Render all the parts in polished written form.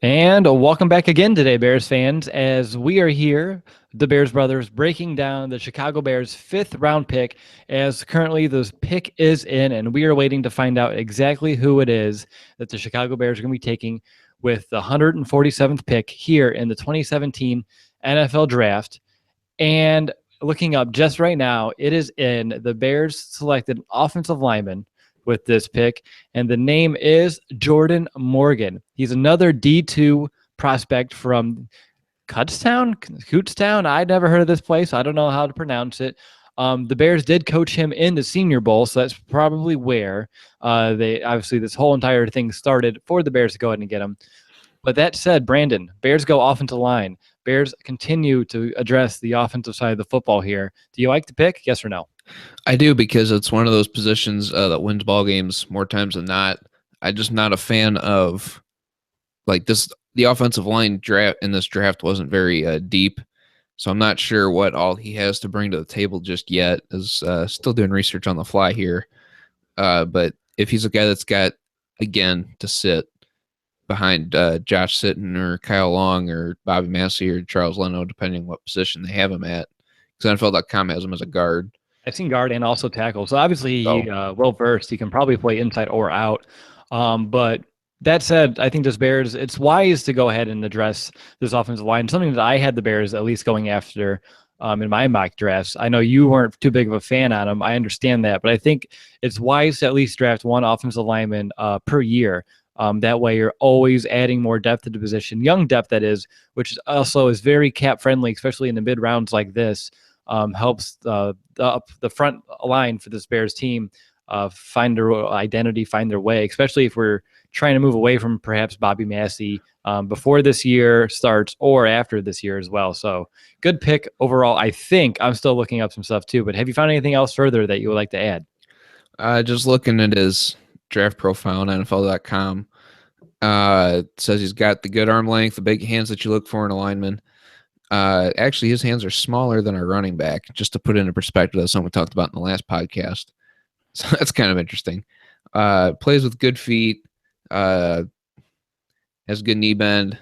And welcome back again today, Bears fans, as we are here, the Bears brothers, breaking down the Chicago Bears' fifth round pick, as currently the pick is in, and we are waiting to find out exactly who it is that the Chicago Bears are going to be taking with the 147th pick here in the 2017 NFL Draft. And looking up just right now, it is in. The Bears selected an offensive lineman with this pick, and the name is Jordan Morgan. He's another D2 prospect from Cootstown. I'd never heard of this place. I don't know how to pronounce it. The Bears did coach him in the Senior Bowl, so that's probably where they obviously this whole entire thing started for the Bears to go ahead and get him. But that said, Brandon, Bears go offensive line. Bears continue to address the offensive side of the football here. Do you like the pick? Yes or no? I do because it's one of those positions that wins ball games more times than not. I'm just not a fan of like this. The offensive line draft in this draft wasn't very deep, so I'm not sure what all he has to bring to the table just yet. Is still doing research on the fly here, but if he's a guy that's got again to sit behind Josh Sitton or Kyle Long or Bobby Massey or Charles Leno, depending on what position they have him at, because NFL.com has him as a guard. I've seen guard and also tackle. So obviously he So well versed. He can probably play inside or out. But that said, I think this Bears, it's wise to go ahead and address this offensive line. Something that I had the Bears at least going after in my mock drafts. I know you weren't too big of a fan on them. I understand that, but I think it's wise to at least draft one offensive lineman per year. That way, you're always adding more depth to the position, young depth that is, which also is very cap friendly, especially in the mid rounds like this. Helps the front line for this Bears team find their identity, find their way, especially if we're trying to move away from perhaps Bobby Massey before this year starts or after this year as well. So good pick overall. I think I'm still looking up some stuff too, but have you found anything else further that you would like to add? just looking at his draft profile on NFL.com, says he's got the good arm length, the big hands that you look for in a lineman. Actually, his hands are smaller than our running back, just to put it into perspective. That's something we talked about in the last podcast. So that's kind of interesting. Plays with good feet, uh, has good knee bend,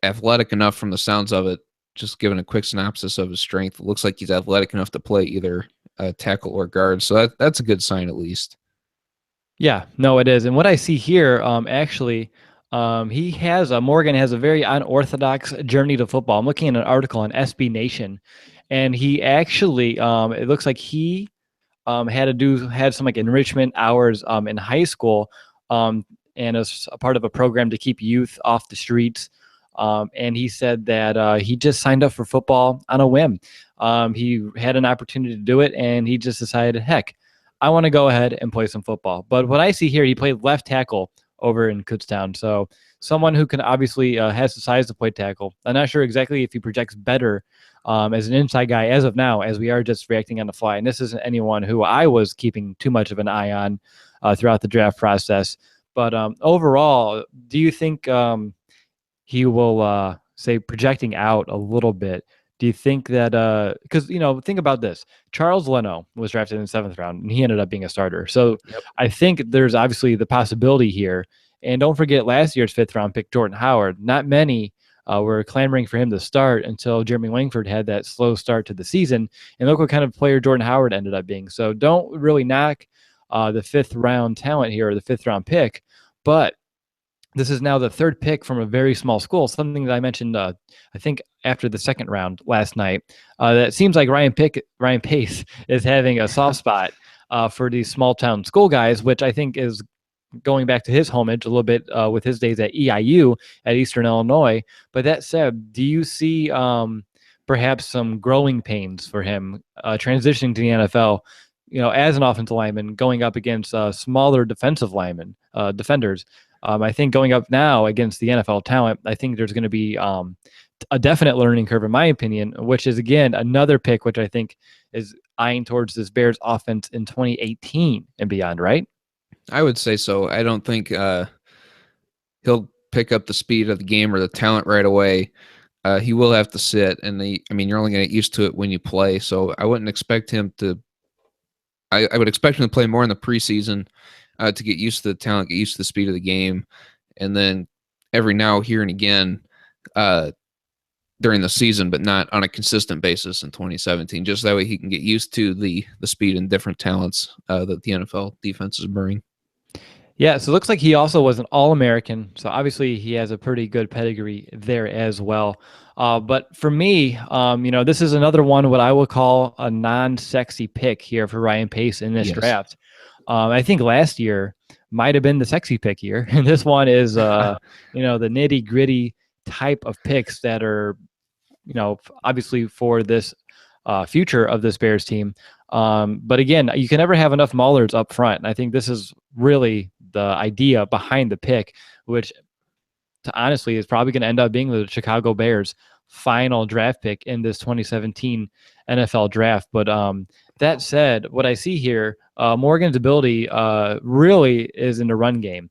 athletic enough from the sounds of it. Just giving a quick synopsis of his strength, it looks like he's athletic enough to play either tackle or guard. So that's a good sign at least. Yeah, no, it is. And what I see here, he has Morgan has a very unorthodox journey to football. I'm looking at an article on SB Nation, and he actually, it looks like he had some like enrichment hours in high school, and as a part of a program to keep youth off the streets. And he said that he just signed up for football on a whim. He had an opportunity to do it, and he just decided, heck, I want to go ahead and play some football. But what I see here, he played left tackle over in Kutztown. So someone who can obviously has the size to play tackle. I'm not sure exactly if he projects better as an inside guy as of now, as we are just reacting on the fly. And this isn't anyone who I was keeping too much of an eye on throughout the draft process. But overall, do you think he will say projecting out a little bit? Do you think that because think about this, Charles Leno was drafted in the 7th round and he ended up being a starter. So Yep. I think there's obviously the possibility here. And don't forget last year's 5th round pick, Jordan Howard. Not many were clamoring for him to start until Jeremy Langford had that slow start to the season. And look what kind of player Jordan Howard ended up being. So don't really knock the 5th round talent here or the 5th round pick. But this is now the 3rd pick from a very small school, something that I mentioned, I think, after the 2nd round last night. That seems like Ryan Pace is having a soft spot for these small town school guys, which I think is going back to his homage a little bit with his days at EIU at Eastern Illinois. But that said, do you see perhaps some growing pains for him transitioning to the NFL? As an offensive lineman, going up against smaller defensive linemen, defenders. I think going up now against the NFL talent, I think there's going to be a definite learning curve, in my opinion, which is, again, another pick, which I think is eyeing towards this Bears offense in 2018 and beyond, right? I would say so. I don't think he'll pick up the speed of the game or the talent right away. He will have to sit, and you're only going to get used to it when you play. So I wouldn't expect him to. I would expect him to play more in the preseason to get used to the talent, get used to the speed of the game, and then every now, here and again, uh, during the season, but not on a consistent basis in 2017. Just that way he can get used to the speed and different talents that the NFL defenses bring. Yeah, so it looks like he also was an All-American. So obviously he has a pretty good pedigree there as well. But for me, this is another one what I will call a non-sexy pick here for Ryan Pace in this Yes. draft. I think last year might have been the sexy pick year, and this one is, the nitty-gritty type of picks that are, obviously for this future of this Bears team. But again, you can never have enough Maulers up front. And I think this is really the idea behind the pick, which honestly is probably going to end up being the Chicago Bears' final draft pick in this 2017 NFL draft. But that said, what I see here, Morgan's ability really is in the run game.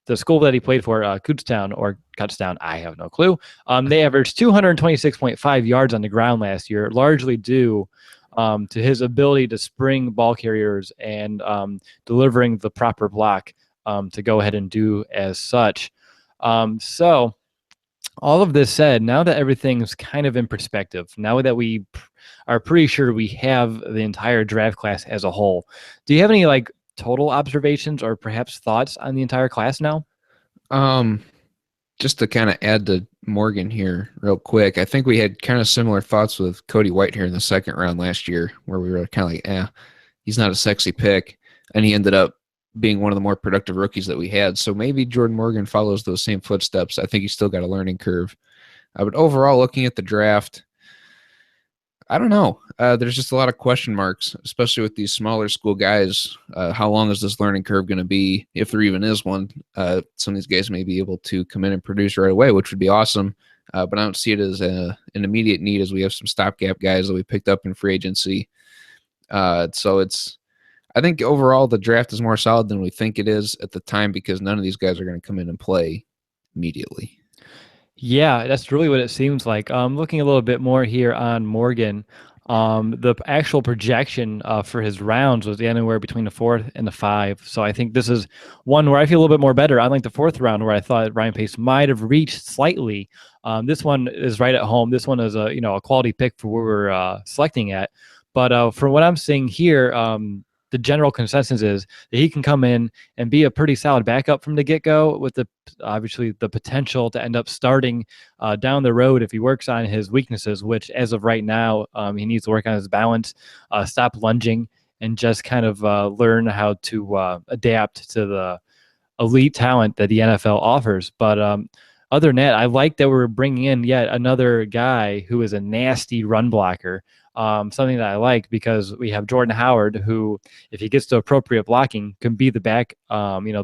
The school that he played for, Kutztown, I have no clue. They averaged 226.5 yards on the ground last year, largely due to his ability to spring ball carriers and delivering the proper block to go ahead and do as such. So all of this said, now that everything's kind of in perspective, now that we are pretty sure we have the entire draft class as a whole, do you have any like total observations or perhaps thoughts on the entire class now? Um, just to kind of add to Morgan here real quick, I think we had kind of similar thoughts with Cody White here in the second round last year, where we were kind of like, he's not a sexy pick. And he ended up being one of the more productive rookies that we had. So maybe Jordan Morgan follows those same footsteps. I think he's still got a learning curve. But overall, looking at the draft, I don't know. There's just a lot of question marks, especially with these smaller school guys. How long is this learning curve going to be, if there even is one? Some of these guys may be able to come in and produce right away, which would be awesome. But I don't see it as an immediate need, as we have some stopgap guys that we picked up in free agency. So I think overall the draft is more solid than we think it is at the time, because none of these guys are going to come in and play immediately. Yeah, that's really what it seems like. Looking a little bit more here on Morgan, the actual projection for his rounds was anywhere between the fourth and the five. So I think this is one where I feel a little bit more better. Unlike the fourth round, where I thought Ryan Pace might have reached slightly. This one is right at home. This one is a quality pick for where we're selecting at. But from what I'm seeing here, the general consensus is that he can come in and be a pretty solid backup from the get-go, with obviously the potential to end up starting down the road if he works on his weaknesses, which as of right now, he needs to work on his balance, stop lunging, and just kind of learn how to adapt to the elite talent that the NFL offers. But other than that, I like that we're bringing in yet another guy who is a nasty run blocker. Something that I like, because we have Jordan Howard, who, if he gets to appropriate blocking, can be the back, the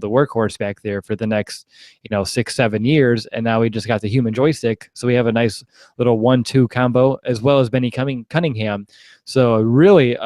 workhorse back there for the next, 6-7 years. And now we just got the human joystick, so we have a nice little 1-2 combo, as well as Benny Cunningham. So really,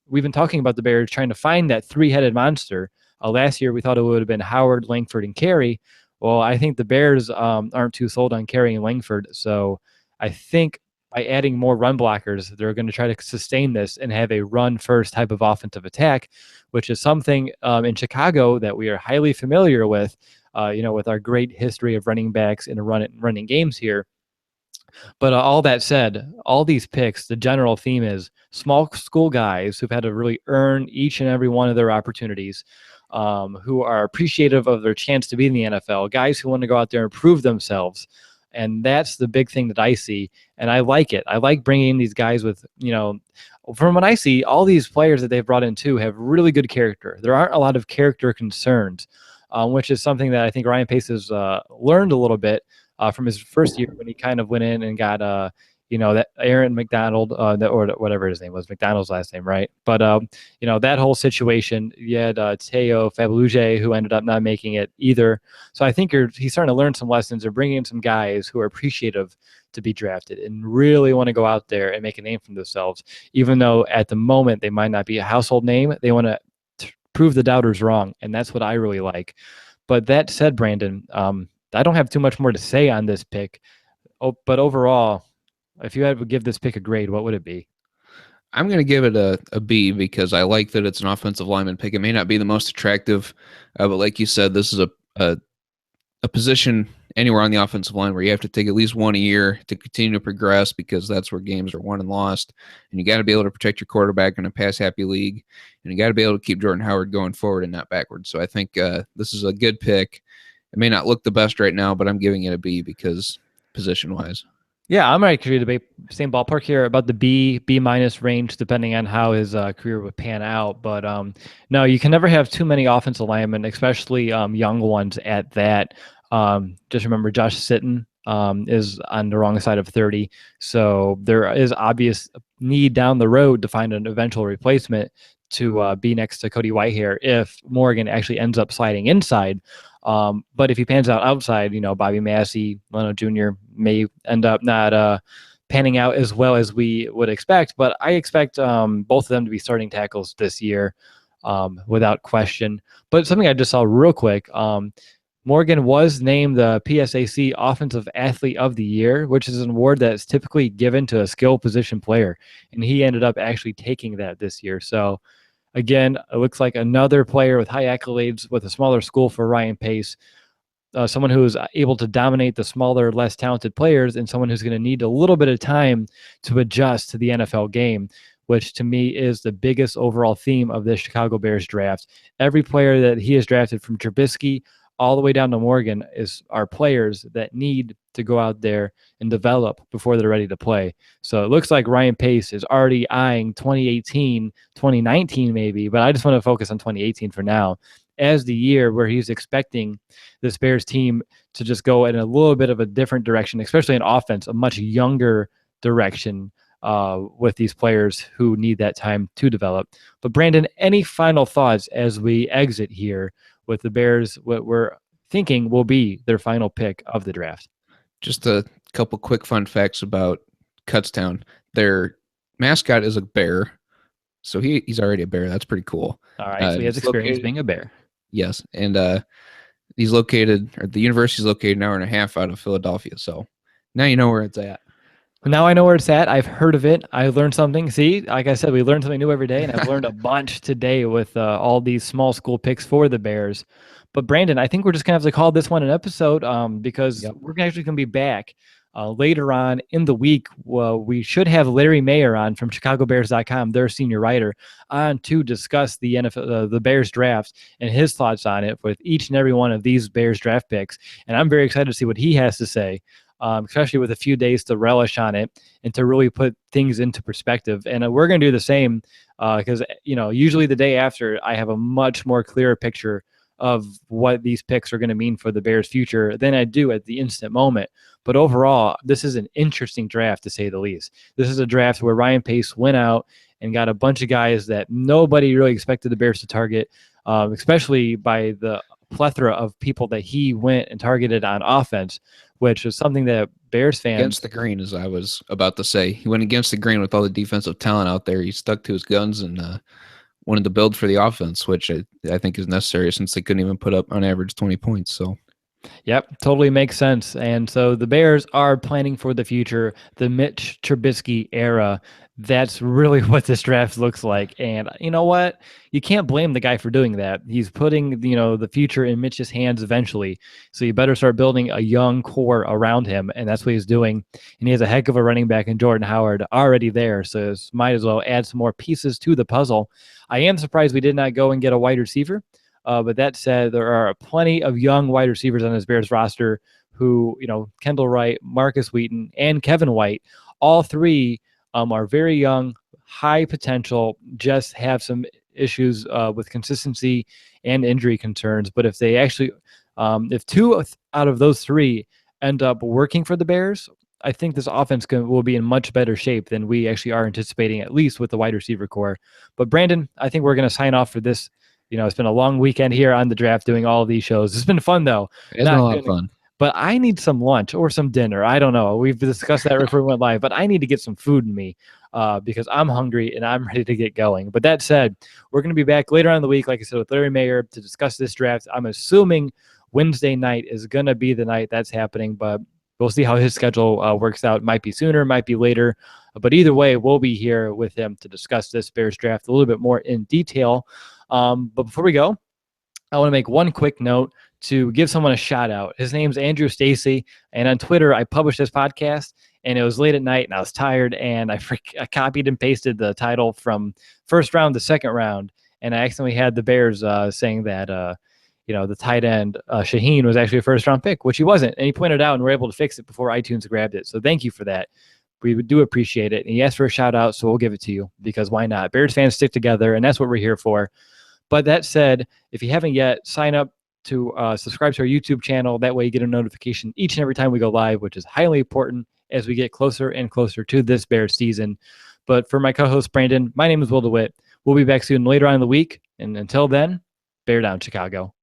we've been talking about the Bears trying to find that three-headed monster. Last year, we thought it would have been Howard, Langford, and Carey. Well, I think the Bears aren't too sold on Carey and Langford. So I think by adding more run blockers, they're going to try to sustain this and have a run-first type of offensive attack, which is something in Chicago that we are highly familiar with, with our great history of running backs in running games here. But all that said, all these picks, the general theme is small school guys who've had to really earn each and every one of their opportunities, who are appreciative of their chance to be in the NFL, guys who want to go out there and prove themselves. And that's the big thing that I see. And I like it. I like bringing in these guys with, from what I see, all these players that they've brought in too have really good character. There aren't a lot of character concerns, which is something that I think Ryan Pace has learned a little bit from his first year, when he kind of went in and got that Aaron McDonald, or whatever his name was, McDonald's last name, right? But that whole situation, you had Teo Fabeluge, who ended up not making it either. So I think he's starting to learn some lessons, or bringing in some guys who are appreciative to be drafted and really want to go out there and make a name for themselves, even though at the moment they might not be a household name. They want to prove the doubters wrong, and that's what I really like. But that said, Brandon, I don't have too much more to say on this pick. But overall, if you had to give this pick a grade, what would it be? I'm going to give it a B, because I like that it's an offensive lineman pick. It may not be the most attractive, but like you said, this is a a position anywhere on the offensive line where you have to take at least one a year to continue to progress because that's where games are won and lost. And you got to be able to protect your quarterback in a pass happy league. And you got to be able to keep Jordan Howard going forward and not backwards. So I think this is a good pick. It may not look the best right now, but I'm giving it a B because position wise. Yeah, I'm actually the same ballpark here, about the B minus range, depending on how his career would pan out. But no, you can never have too many offensive linemen, especially young ones at that. Just remember, Josh Sitton is on the wrong side of 30, so there is obvious need down the road to find an eventual replacement to be next to Cody Whitehair if Morgan actually ends up sliding inside. But if he pans out outside, Bobby Massey, Leno Jr. may end up not panning out as well as we would expect. But I expect both of them to be starting tackles this year without question. But something I just saw real quick, Morgan was named the PSAC Offensive Athlete of the Year, which is an award that's typically given to a skill position player. And he ended up actually taking that this year. So again, it looks like another player with high accolades with a smaller school for Ryan Pace, someone who is able to dominate the smaller, less talented players, and someone who's going to need a little bit of time to adjust to the NFL game, which to me is the biggest overall theme of this Chicago Bears draft. Every player that he has drafted, from Trubisky all the way down to Morgan, are players that need to go out there and develop before they're ready to play. So it looks like Ryan Pace is already eyeing 2018, 2019 maybe, but I just want to focus on 2018 for now as the year where he's expecting this Bears team to just go in a little bit of a different direction, especially in offense, a much younger direction with these players who need that time to develop. But Brandon, any final thoughts as we exit here with the Bears, what we're thinking will be their final pick of the draft? Just a couple quick fun facts about Cutstown. Their mascot is a bear, so he's already a bear. That's pretty cool. All right, so he has experience being a Bear. Yes, and he's located, or the university's located an hour and a half out of Philadelphia. So now you know where it's at. Now I know where it's at. I've heard of it. I learned something. See, like I said, we learn something new every day, and I've learned a bunch today with all these small school picks for the Bears. But Brandon, I think we're just gonna have to call this one an episode because we're actually gonna be back later on in the week. Well, we should have Larry Mayer on from ChicagoBears.com, their senior writer, on to discuss the NFL, the Bears draft and his thoughts on it with each and every one of these Bears draft picks. And I'm very excited to see what he has to say. Especially with a few days to relish on it and to really put things into perspective. And we're going to do the same because, usually the day after, I have a much more clearer picture of what these picks are going to mean for the Bears' future than I do at the instant moment. But overall, this is an interesting draft, to say the least. This is a draft where Ryan Pace went out and got a bunch of guys that nobody really expected the Bears to target, especially by the plethora of people that he went and targeted on offense, which is something that Bears fans... Against the grain, as I was about to say. He went against the grain with all the defensive talent out there. He stuck to his guns and wanted to build for the offense, which I think is necessary since they couldn't even put up on average 20 points. So, yep, totally makes sense. And so the Bears are planning for the future, the Mitch Trubisky era. That's really what this draft looks like. And you know what? You can't blame the guy for doing that. He's putting, the future in Mitch's hands eventually. So you better start building a young core around him. And that's what he's doing. And he has a heck of a running back in Jordan Howard already there. So might as well add some more pieces to the puzzle. I am surprised we did not go and get a wide receiver. But that said, there are plenty of young wide receivers on this Bears roster who, Kendall Wright, Marcus Wheaton, and Kevin White, all three are very young, high potential, just have some issues with consistency and injury concerns. But if they actually, if two out of those three end up working for the Bears, I think this offense will be in much better shape than we actually are anticipating, at least with the wide receiver core. But Brandon, I think we're going to sign off for this. It's been a long weekend here on the draft doing all of these shows. It's been fun, though. it's been a lot of fun. But I need some lunch or some dinner. I don't know. We've discussed that before we went live, but I need to get some food in me because I'm hungry and I'm ready to get going. But that said, we're going to be back later on in the week, like I said, with Larry Mayer to discuss this draft. I'm assuming Wednesday night is going to be the night that's happening, but we'll see how his schedule works out. Might be sooner, might be later. But either way, we'll be here with him to discuss this Bears draft a little bit more in detail. But before we go, I want to make one quick note to give someone a shout out. His name's Andrew Stacy, and on Twitter I published this podcast, and it was late at night, and I was tired, and I copied and pasted the title from first round to second round, and I accidentally had the Bears saying that the tight end Shaheen was actually a first round pick, which he wasn't, and he pointed out, and we're able to fix it before iTunes grabbed it. So thank you for that. We do appreciate it. And he asked for a shout out, so we'll give it to you because why not? Bears fans stick together, and that's what we're here for. But that said, if you haven't yet, sign up to subscribe to our YouTube channel. That way you get a notification each and every time we go live, which is highly important as we get closer and closer to this Bears season. But for my co-host, Brandon, my name is Will DeWitt. We'll be back soon later on in the week. And until then, bear down, Chicago.